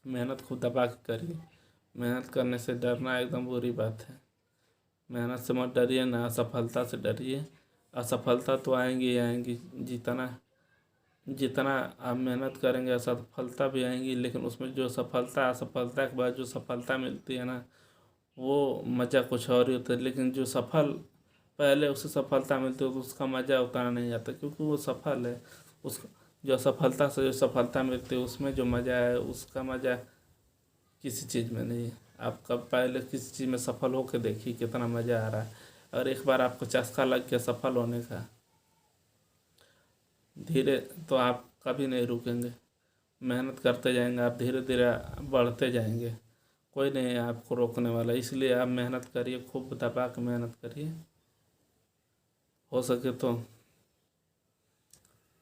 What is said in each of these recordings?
मेहनत खूब दबा के करिए। मेहनत करने से डरना एकदम बुरी बात है। मेहनत से मत डरिए, ना असफलता से डरिए। असफलता तो आएंगी ही आएंगी, जितना जितना आप मेहनत करेंगे असफलता भी आएंगी, लेकिन उसमें जो सफलता, असफलता के बाद जो सफलता मिलती है ना, वो मज़ा कुछ और ही होता है। लेकिन जो सफल पहले उसे सफलता मिलती है तो उसका मज़ा उतना नहीं आता, क्योंकि वो सफल है। उस जो असफलता से जो सफलता मिलती है उसमें जो मज़ा है, उसका मज़ा किसी चीज़ में नहीं है। आप कब पहले किसी चीज़ में सफल होकर देखिए कितना मज़ा आ रहा है। और एक बार आपको चस्का लग गया सफल होने का, धीरे तो आप कभी नहीं रुकेंगे। मेहनत करते जाएंगे आप, धीरे धीरे बढ़ते जाएंगे। कोई नहीं है आपको रोकने वाला। इसलिए आप मेहनत करिए, खूब दबा के मेहनत करिए। हो सके तो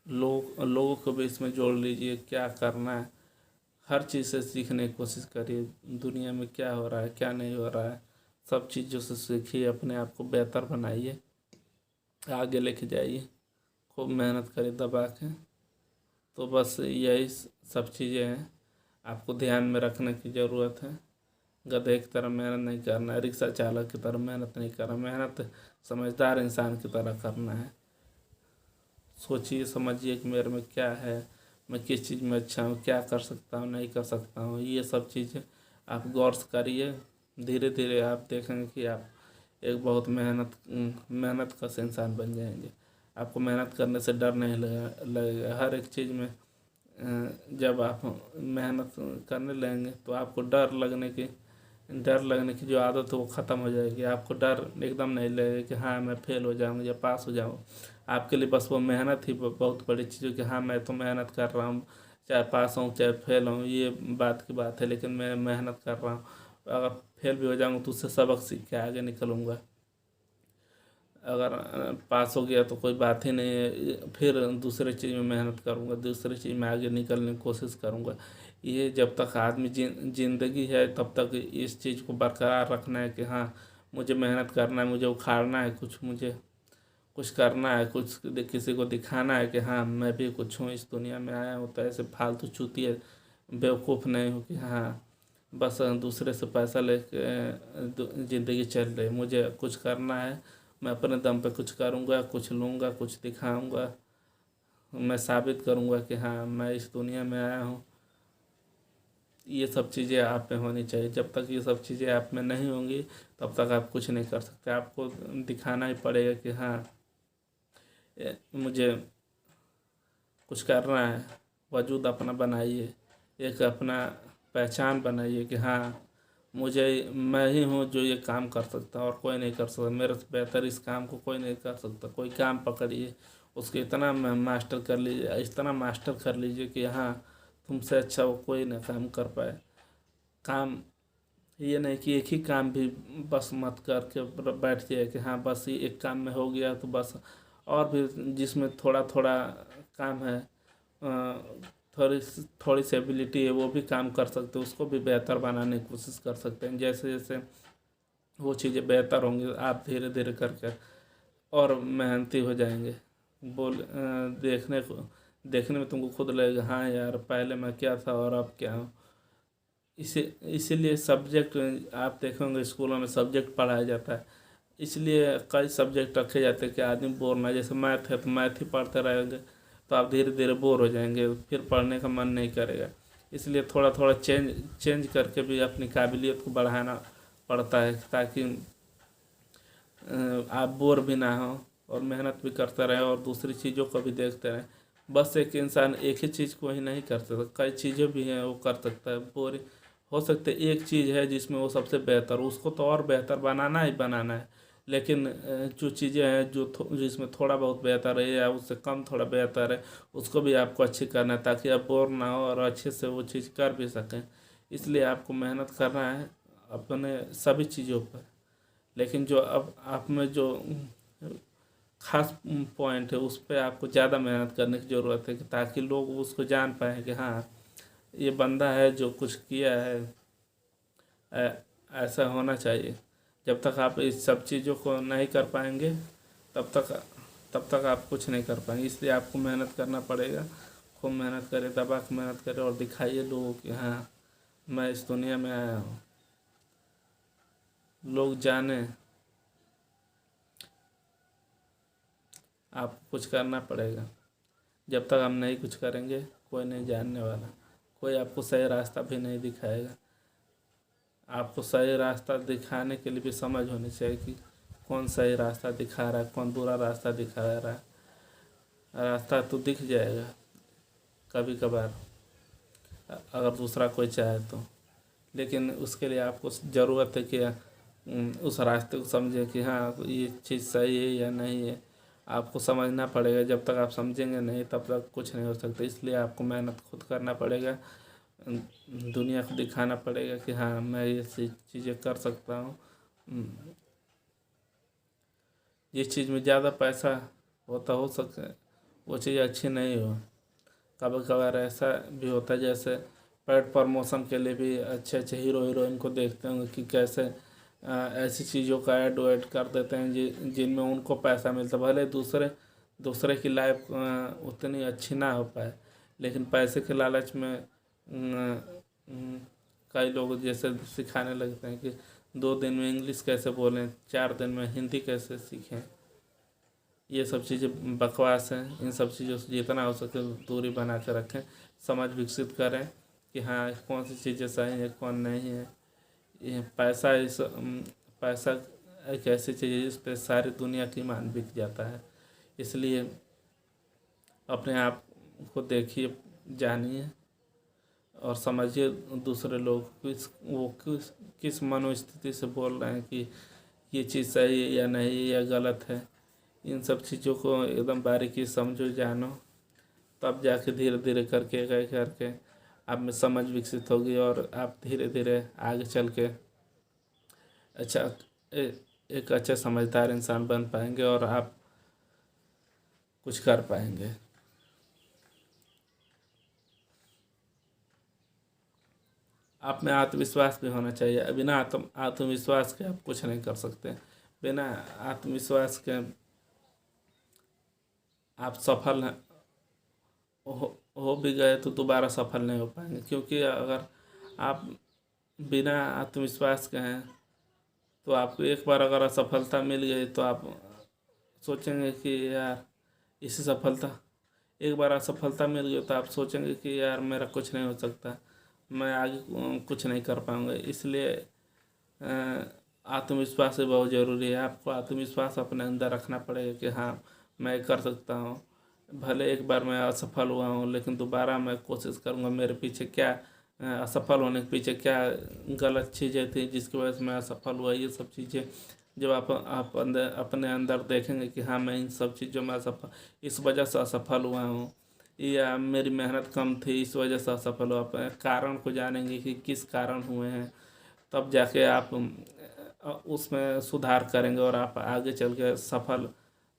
लोगों को भी इसमें जोड़ लीजिए, क्या करना है। हर चीज़ से सीखने की कोशिश करिए, दुनिया में क्या हो रहा है क्या नहीं हो रहा है, सब चीज़ों से सीखिए, अपने आप को बेहतर बनाइए, आगे लेके जाइए, खूब मेहनत करिए दबा के। तो बस यही सब चीज़ें हैं, आपको ध्यान में रखने की ज़रूरत है। गधे की तरह मेहनत नहीं करना है, रिक्शा चालक की तरह मेहनत नहीं करना, मेहनत समझदार इंसान की तरह करना है। सोचिए समझिए कि मेरे में क्या है, मैं किस चीज़ में अच्छा हूँ, क्या कर सकता हूँ नहीं कर सकता हूँ, ये सब चीज़ें आप गौर से करिए। धीरे धीरे आप देखेंगे कि आप एक बहुत मेहनत कश इंसान बन जाएंगे। आपको मेहनत करने से डर नहीं लगेगा। हर एक चीज़ में जब आप मेहनत करने लगेंगे तो आपको डर लगने की जो आदत है वो ख़त्म हो जाएगी। आपको डर एकदम नहीं लगेगा कि हाँ मैं फेल हो जाऊँ या पास हो जाऊँ। आपके लिए बस वो मेहनत ही बहुत बड़ी चीज़ है कि हाँ मैं तो मेहनत कर रहा हूँ, चाहे पास हूँ चाहे फेल हूँ, ये बात की बात है, लेकिन मैं मेहनत कर रहा हूँ। अगर फेल भी हो जाऊँगा तो उससे सबक सीख के आगे निकलूँगा। अगर पास हो गया तो कोई बात ही नहीं है, फिर दूसरे चीज़ में मेहनत करूँगा, दूसरे चीज़ में आगे निकलने की कोशिश करूँगा। ये जब तक आदमी जिंदगी है तब तक इस चीज़ को बरकरार रखना है कि हाँ मुझे मेहनत करना है, मुझे उखाड़ना है कुछ, मुझे कुछ करना है, कुछ किसी को दिखाना है कि हाँ मैं भी कुछ हूँ, इस दुनिया में आया हूँ। तो ऐसे फालतू चूतिए बेवकूफ़ नहीं हो कि हाँ बस दूसरे से पैसा लेके ज़िंदगी चल रही। मुझे कुछ करना है, मैं अपने दम पे कुछ करूँगा, कुछ लूँगा, कुछ दिखाऊँगा, मैं साबित करूँगा कि हाँ मैं इस दुनिया में आया हूँ। ये सब चीज़ें आप में होनी चाहिए। जब तक ये सब चीज़ें आप में नहीं होंगी तब तक आप कुछ नहीं कर सकते। आपको दिखाना ही पड़ेगा कि हाँ मुझे कुछ करना है। वजूद अपना बनाइए, एक अपना पहचान बनाइए कि हाँ मुझे, मैं ही हूँ जो ये काम कर सकता और कोई नहीं कर सकता। मेरे से बेहतर इस काम को कोई नहीं कर सकता। कोई काम पकड़िए, उसके इतना मास्टर कर लीजिए, इतना मास्टर कर लीजिए कि हाँ तुमसे अच्छा वो कोई ना काम कर पाए। काम ये नहीं कि एक ही काम भी बस मत करके बैठ जाए कि हाँ बस ये एक काम में हो गया तो बस। और भी जिसमें थोड़ा थोड़ा काम है, थोड़ी थोड़ी सी एबिलिटी है, वो भी काम कर सकते हैं, उसको भी बेहतर बनाने की कोशिश कर सकते हैं। जैसे जैसे वो चीज़ें बेहतर होंगी आप धीरे धीरे करके और मेहनती हो जाएंगे। देखने में तुमको खुद लगेगा हाँ यार पहले मैं क्या था और अब क्या हूँ। इसी इसीलिए सब्जेक्ट आप देखेंगे स्कूलों में सब्जेक्ट पढ़ाया जाता है, इसलिए कई सब्जेक्ट रखे जाते हैं कि आदमी बोर ना। जैसे मैथ है तो मैथ ही पढ़ते रहेंगे तो आप धीरे धीरे बोर हो जाएंगे, फिर पढ़ने का मन नहीं करेगा। इसलिए थोड़ा थोड़ा चेंज चेंज करके भी अपनी काबिलियत को बढ़ाना पड़ता है, ताकि आप बोर भी ना हो और मेहनत भी करते रहें और दूसरी चीज़ों को भी देखते रहें। बस एक इंसान एक ही चीज़ को ही नहीं कर सकता, कई चीज़ें भी हैं वो कर सकता है। बोर हो सकते एक चीज़ है जिसमें वो सबसे बेहतर, उसको तो और बेहतर बनाना ही बनाना है। लेकिन जो चीज़ें हैं जिसमें थोड़ा बहुत बेहतर है या उससे कम थोड़ा बेहतर है, उसको भी आपको अच्छी करना है ताकि आप बोर ना हो और अच्छे से वो चीज़ कर भी सकें। इसलिए आपको मेहनत करना है अपने सभी चीज़ों पर। लेकिन जो अब आप में जो खास पॉइंट है उस पर आपको ज़्यादा मेहनत करने की ज़रूरत है, कि ताकि लोग उसको जान पाएँ कि हाँ ये बंदा है जो कुछ किया है, ऐसा होना चाहिए। जब तक आप इस सब चीज़ों को नहीं कर पाएंगे तब तक तब तक आप कुछ नहीं कर पाएंगे। इसलिए आपको मेहनत करना पड़ेगा। खूब मेहनत करें, दबा के मेहनत करें और दिखाइए लोगों कि हाँ मैं इस दुनिया में आया हूँ। लोग जाने, आपको कुछ करना पड़ेगा। जब तक हम नहीं कुछ करेंगे कोई नहीं जानने वाला, कोई आपको सही रास्ता भी नहीं दिखाएगा। आपको सही रास्ता दिखाने के लिए भी समझ होनी चाहिए कि कौन सही रास्ता दिखा रहा है, कौन बुरा रास्ता दिखा रहा है। रास्ता तो दिख जाएगा कभी कभार अगर दूसरा कोई चाहे तो, लेकिन उसके लिए आपको ज़रूरत है कि उस रास्ते को समझे कि हाँ ये चीज़ सही है या नहीं है। आपको समझना पड़ेगा, जब तक आप समझेंगे नहीं तब तक कुछ नहीं हो सकता। इसलिए आपको मेहनत खुद करना पड़ेगा, दुनिया को दिखाना पड़ेगा कि हाँ मैं ये चीज़ें कर सकता हूँ। जिस चीज़ में ज़्यादा पैसा होता हो सके वो चीज़ अच्छी नहीं हो। कभी कभार ऐसा भी होता है जैसे पेड प्रमोशन के लिए भी अच्छे अच्छे हीरो हीरोइन को देखते होंगे कि कैसे ऐसी चीज़ों का ऐड वेड कर देते हैं जिनमें उनको पैसा मिलता, भले दूसरे दूसरे की लाइफ उतनी अच्छी ना हो पाए, लेकिन पैसे के लालच में कई लोग जैसे सिखाने लगते हैं कि 2 दिन में इंग्लिश कैसे बोलें, 4 दिन में हिंदी कैसे सीखें। ये सब चीज़ें बकवास हैं। इन सब चीज़ों से जितना हो सके दूरी बना कर रखें, समझ विकसित करें कि हाँ कौन सी चीज़ें सही है कौन नहीं है। ये पैसा एक ऐसी चीज़ है जिस पे सारी दुनिया की ईमान बिक जाता है। इसलिए अपने आप को देखिए, जानिए और समझिए दूसरे लोग किस मनोस्थिति से बोल रहे हैं कि ये चीज़ सही है या नहीं या गलत है। इन सब चीज़ों को एकदम बारीकी समझो, जानो, तब जाके धीरे धीरे करके आप में समझ विकसित होगी और आप धीरे धीरे आगे चल के अच्छा एक अच्छे समझदार इंसान बन पाएंगे और आप कुछ कर पाएंगे। आप में आत्मविश्वास भी होना चाहिए। बिना आत्मविश्वास के आप कुछ नहीं कर सकते। बिना आत्मविश्वास के आप सफल हो भी गए तो दोबारा सफल नहीं हो पाएंगे, क्योंकि अगर आप बिना आत्मविश्वास के हैं तो आपको एक बार अगर असफलता मिल गई तो आप सोचेंगे कि यार इसी सफलता एक बार असफलता मिल गई तो आप सोचेंगे कि यार मेरा कुछ नहीं हो सकता, मैं आगे कुछ नहीं कर पाऊँगा। इसलिए आत्मविश्वास बहुत ज़रूरी है। आपको आत्मविश्वास अपने अंदर रखना पड़ेगा कि हाँ मैं कर सकता हूँ। भले एक बार मैं असफल हुआ हूँ लेकिन दोबारा मैं कोशिश करूँगा। मेरे पीछे क्या असफल होने के पीछे क्या गलत चीज़ें थी जिसकी वजह से मैं असफल हुआ, ये सब चीज़ें जब आप अंदर अपने अंदर देखेंगे कि हाँ मैं इन सब चीज़ों में असफल इस वजह से असफल हुआ हूँ या मेरी मेहनत कम थी इस वजह से असफल हुआ, अपने कारण को जानेंगे कि किस कारण हुए हैं, तब जाके आप उसमें सुधार करेंगे और आप आगे चल के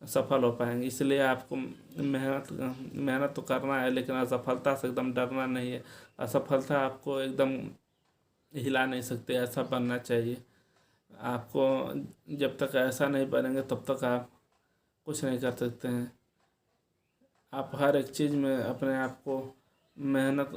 सफल हो पाएंगे। इसलिए आपको मेहनत तो करना है, लेकिन असफलता से एकदम डरना नहीं है। असफलता आपको एकदम हिला नहीं सकते, ऐसा बनना चाहिए आपको। जब तक ऐसा नहीं बनेंगे तब तक आप कुछ नहीं कर सकते हैं। आप हर एक चीज़ में अपने आप को मेहनत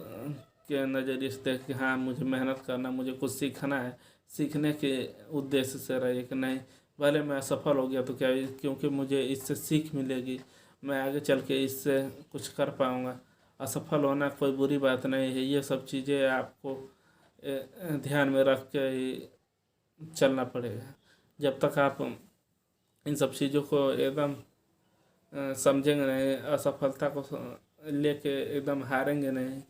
के नज़रिए से देख के हाँ मुझे मेहनत करना, मुझे कुछ सीखना है, सीखने के उद्देश्य से रहिए कि नहीं भले मैं असफल हो गया तो क्या, क्योंकि मुझे इससे सीख मिलेगी, मैं आगे चल के इससे कुछ कर पाऊँगा। असफल होना कोई बुरी बात नहीं है। ये सब चीज़ें आपको ध्यान में रख के ही चलना पड़ेगा। जब तक आप इन सब चीज़ों को एकदम समझेंगे नहीं, असफलता को लेके एकदम हारेंगे नहीं,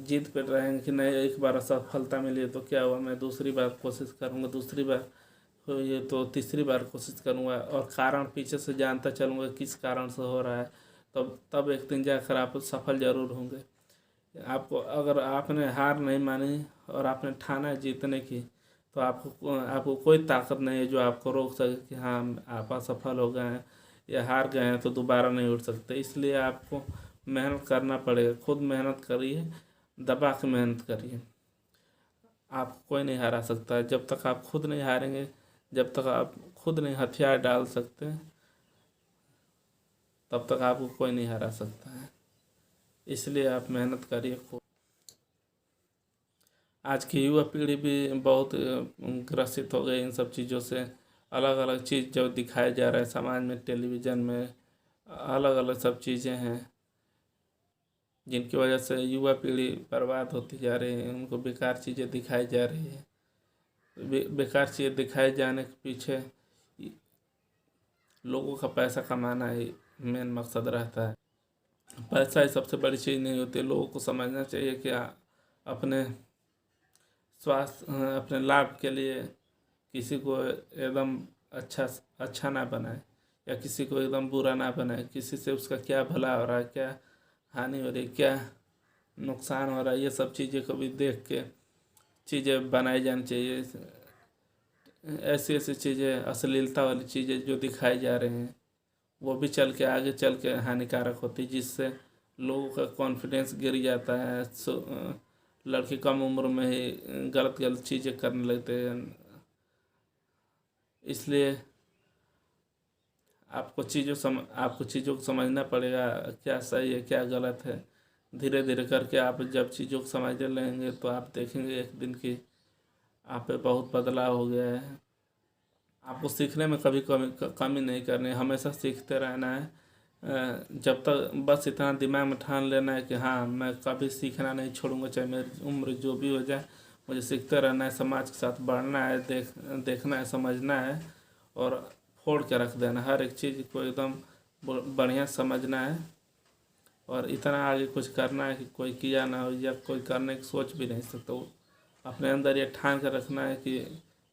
जीत पे रहेंगे कि नहीं एक बार असफलता मिली तो क्या हुआ, मैं दूसरी बार कोशिश करूँगा, दूसरी बार ये तो तीसरी बार कोशिश करूँगा और कारण पीछे से जानता चलूँगा किस कारण से हो रहा है, तब एक दिन जाकर आप सफल ज़रूर होंगे। आपको अगर आपने हार नहीं मानी और आपने ठाना है जीतने की तो आपको कोई ताकत नहीं है जो आपको रोक सके कि हाँ आप असफल हो गए हैं या हार गए हैं तो दोबारा नहीं उठ सकते। इसलिए आपको मेहनत करना पड़ेगा, खुद मेहनत करिए, दबा के मेहनत करिए। आपको कोई नहीं हरा सकता है जब तक आप खुद नहीं हारेंगे, जब तक आप खुद नहीं हथियार डाल सकते तब तक आपको कोई नहीं हरा सकता है। इसलिए आप मेहनत करिए खूब। आज की युवा पीढ़ी भी बहुत ग्रसित हो गई इन सब चीज़ों से। अलग अलग चीज़ जो दिखाया जा रहा है समाज में, टेलीविज़न में अलग अलग सब चीज़ें हैं जिनकी वजह से युवा पीढ़ी बर्बाद होती जा रही है। उनको बेकार चीज़ें दिखाई जा रही है। बेकार चीज़ें दिखाए जाने के पीछे लोगों का पैसा कमाना ही मेन मकसद रहता है। पैसा ही सबसे बड़ी चीज़ नहीं होती। लोगों को समझना चाहिए कि अपने स्वास्थ्य, अपने लाभ के लिए किसी को एकदम अच्छा अच्छा ना बनाए या किसी को एकदम बुरा ना बनाए। किसी से उसका क्या भला हो रहा है, क्या हानि हो रही है, क्या नुकसान हो रहा है, ये सब चीज़ें कभी देख के चीज़ें बनाई जानी चाहिए। ऐसी ऐसी चीज़ें, अश्लीलता वाली चीज़ें जो दिखाई जा रहे हैं वो भी चल के आगे चल के हानिकारक होती, जिससे लोगों का कॉन्फिडेंस गिर जाता है। लड़के कम उम्र में ही गलत गलत चीज़ें करने लगते हैं। इसलिए आपको चीज़ों को समझना पड़ेगा, क्या सही है क्या गलत है। धीरे धीरे करके आप जब चीज़ों को समझ लेंगे तो आप देखेंगे एक दिन की आप पे बहुत बदलाव हो गया है। आपको सीखने में कभी कमी नहीं करनी, हमेशा सीखते रहना है। जब तक बस इतना दिमाग में ठान लेना है कि हाँ मैं कभी सीखना नहीं छोड़ूंगा, चाहे मेरी उम्र जो भी हो जाए, मुझे सीखते रहना है। समाज के साथ बढ़ना है, देखना है, समझना है और फोड़ के रख देना। हर एक चीज़ को एकदम बढ़िया समझना है और इतना आगे कुछ करना है कि कोई किया ना हो या कोई करने की सोच भी नहीं सकता। अपने अंदर ये ठान कर रखना है कि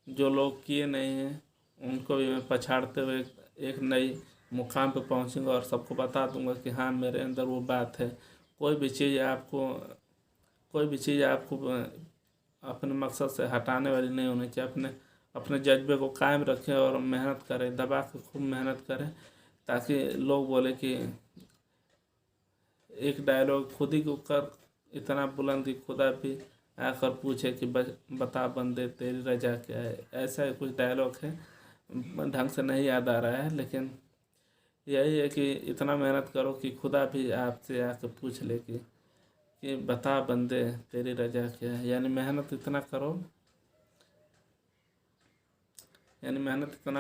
जो लोग किए नहीं हैं उनको भी मैं पछाड़ते हुए एक नई मुकाम पे पहुंचूंगा और सबको बता दूंगा कि हाँ मेरे अंदर वो बात है। कोई भी चीज़ आपको कोई भी चीज़ आपको अपने मकसद से हटाने वाली नहीं होनी चाहिए। अपने अपने जज्बे को कायम रखें और मेहनत करें, दबा के खूब मेहनत करें, ताकि लोग बोले कि एक डायलॉग खुद ही को कर इतना बुलंद कि खुदा भी आकर पूछे कि बता बंदे तेरी रजा क्या है। ऐसा कुछ डायलॉग है, ढंग से नहीं याद आ रहा है, लेकिन यही है कि इतना मेहनत करो कि खुदा भी आपसे आकर पूछ ले कि बता बंदे तेरी रजा क्या है। यानी मेहनत इतना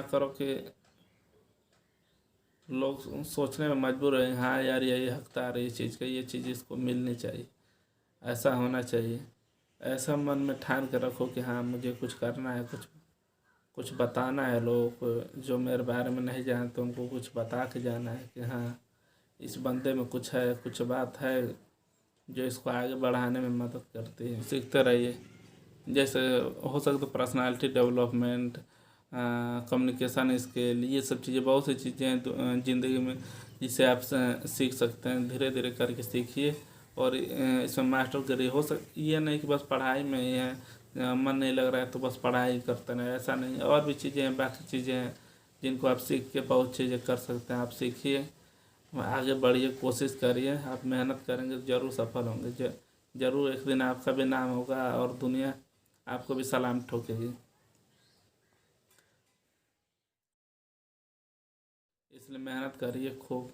करो कि लोग सोचने में मजबूर हैं, हाँ यार यही हकदार है ये चीज़ का, ये चीज़ इसको मिलनी चाहिए, ऐसा होना चाहिए। ऐसा मन में ठान कर रखो कि हाँ मुझे कुछ करना है, कुछ कुछ बताना है लोगों को। जो मेरे बारे में नहीं जानते उनको कुछ बता के जाना है कि हाँ इस बंदे में कुछ है, कुछ बात है जो इसको आगे बढ़ाने में मदद करती है। सीखते रहिए, जैसे हो सकता है पर्सनालिटी डेवलपमेंट, कम्युनिकेशन स्किल, ये सब चीज़ें, बहुत सी चीज़ें हैं ज़िंदगी में जिसे आप सीख सकते हैं। धीरे धीरे करके सीखिए और इसमें मास्टर करिए। ये नहीं कि बस पढ़ाई में ही है, मन नहीं लग रहा है तो बस पढ़ाई करते हैं, ऐसा नहीं। और भी चीज़ें हैं, बाकी चीज़ें हैं जिनको आप सीख के बहुत चीज़ें कर सकते हैं। आप सीखिए, आगे बढ़िए, कोशिश करिए। आप मेहनत करेंगे तो ज़रूर सफल होंगे। ज़रूर एक दिन आपका भी नाम होगा और दुनिया आपको भी सलाम ठोकेगी। इसलिए मेहनत करिए खूब।